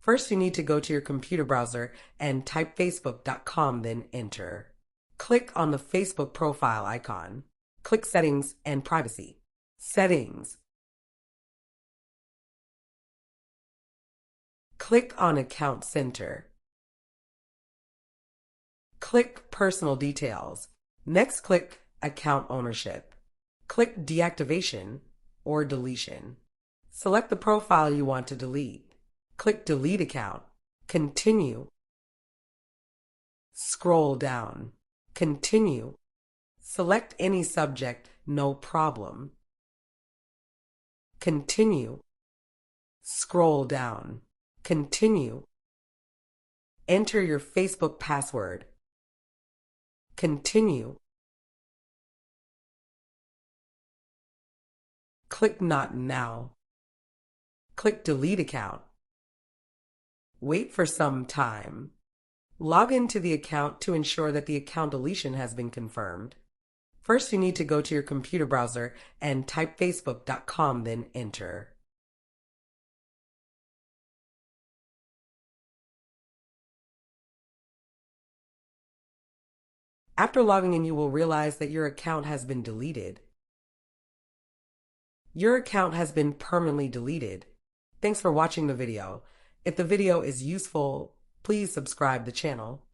First, you need to go to your computer browser and type facebook.com, then enter. Click on the Facebook profile icon. Click Settings and Privacy. Settings. Click on Account Center. Click Personal Details. Next, click Account Ownership. Click Deactivation or Deletion. Select the profile you want to delete. Click Delete Account. Continue. Scroll down. Continue. Select any subject, no problem. Continue. Scroll down. Continue. Enter your Facebook password. Continue. Click Not Now. Click Delete Account. Wait for some time. Log into the account to ensure that the account deletion has been confirmed. First, you need to go to your computer browser and type facebook.com, then enter. After logging in, you will realize that your account has been deleted. Your account has been permanently deleted. Thanks for watching the video. If the video is useful, please subscribe the channel.